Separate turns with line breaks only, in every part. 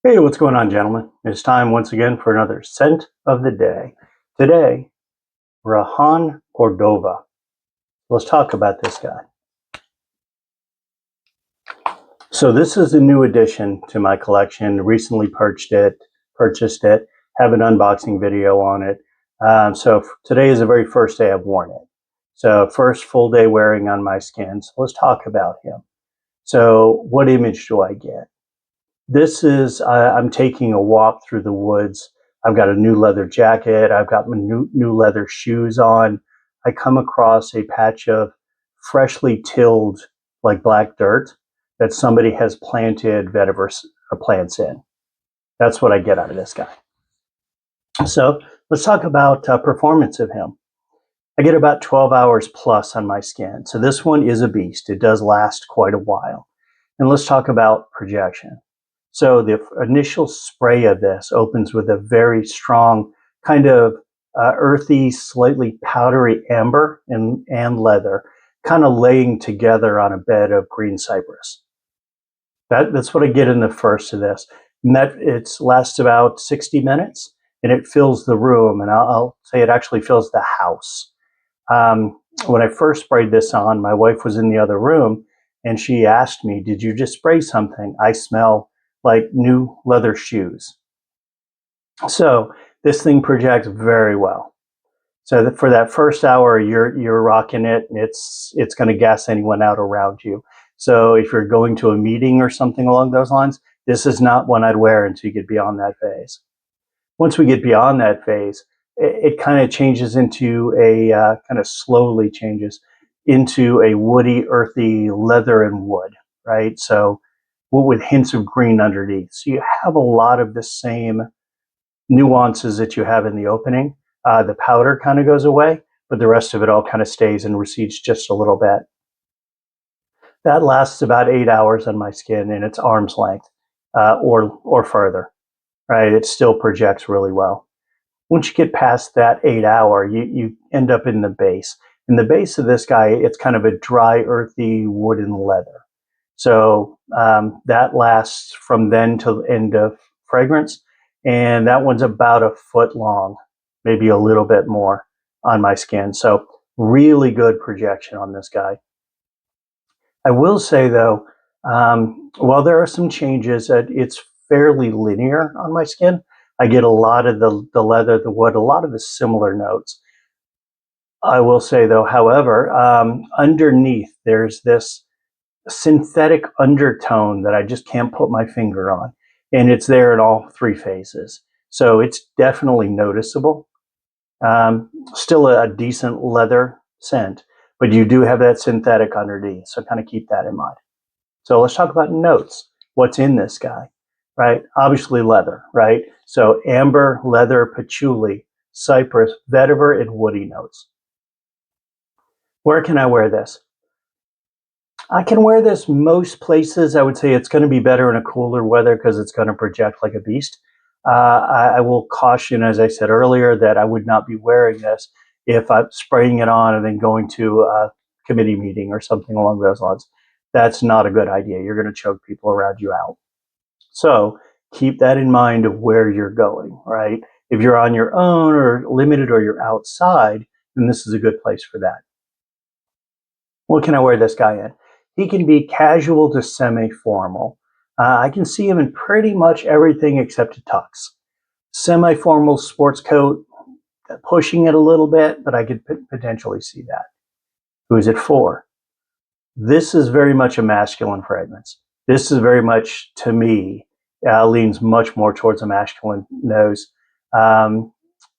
Hey, what's going on, gentlemen? It's time once again for another scent of the day. Today, Rayhaan Cordova. Let's talk about this guy. So this is a new addition to my collection. Recently purchased it, have an unboxing video on it. So today is the very first day I've worn it. So first full day wearing on my skin. So let's talk about him. So what image do I get? This is, I'm taking a walk through the woods. I've got a new leather jacket. I've got my new leather shoes on. I come across a patch of freshly tilled, like black dirt that somebody has planted vetiver plants in. That's what I get out of this guy. So let's talk about performance of him. I get about 12 hours plus on my skin. So this one is a beast. It does last quite a while. And let's talk about projection. So the initial spray of this opens with a very strong kind of earthy, slightly powdery amber and leather, kind of laying together on a bed of green cypress. That's what I get in the first of this. And that it lasts about 60 minutes and it fills the room. And I'll say it actually fills the house. When I first sprayed this on, my wife was in the other room and she asked me, "Did you just spray something? I smell like new leather shoes." So this thing projects very well. So that for that first hour, you're rocking it, and it's going to gas anyone out around you. So if you're going to a meeting or something along those lines, this is not one I'd wear until you get beyond that phase. Once we get beyond that phase, it kind of changes into a kind of slowly changes into a woody, earthy leather and wood, right? So with hints of green underneath. So you have a lot of the same nuances that you have in the opening. The powder kind of goes away, but the rest of it all kind of stays and recedes just a little bit. That lasts about 8 hours on my skin, and it's arm's length or further, right? It still projects really well. Once you get past that 8 hour, you end up in the base. In the base of this guy, it's kind of a dry, earthy wooden leather. So that lasts from then to the end of fragrance. And that one's about a foot long, maybe a little bit more on my skin. So really good projection on this guy. I will say though, while there are some changes, it's fairly linear on my skin. I get a lot of the leather, the wood, a lot of the similar notes. I will say though, however, underneath there's this synthetic undertone that I just can't put my finger on. And it's there in all three phases. So it's definitely noticeable. Still a decent leather scent, but you do have that synthetic underneath. So kind of keep that in mind. So let's talk about notes. What's in this guy, right? Obviously leather, right? So amber, leather, patchouli, cypress, vetiver, and woody notes. Where can I wear this? I can wear this most places. I would say it's going to be better in a cooler weather because it's going to project like a beast. I will caution, as I said earlier, that I would not be wearing this if I'm spraying it on and then going to a committee meeting or something along those lines. That's not a good idea. You're going to choke people around you out. So keep that in mind of where you're going, right? If you're on your own or limited or you're outside, then this is a good place for that. What can I wear this guy in? He can be casual to semi-formal. I can see him in pretty much everything except a tux. Semi-formal sports coat, pushing it a little bit, but I could potentially see that. Who is it for? This is very much a masculine fragrance. This is very much, to me, leans much more towards a masculine nose.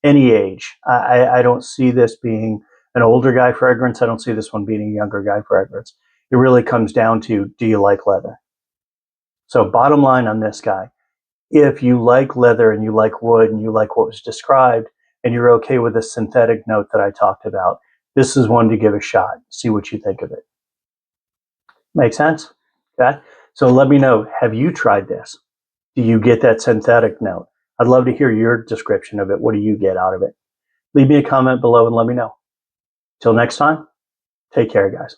Any age. I don't see this being an older guy fragrance. I don't see this one being a younger guy fragrance. It really comes down to, do you like leather? So bottom line on this guy, if you like leather and you like wood and you like what was described and you're okay with the synthetic note that I talked about, this is one to give a shot. See what you think of it. Make sense? Okay. So let me know, have you tried this? Do you get that synthetic note? I'd love to hear your description of it. What do you get out of it? Leave me a comment below and let me know. Till next time, take care, guys.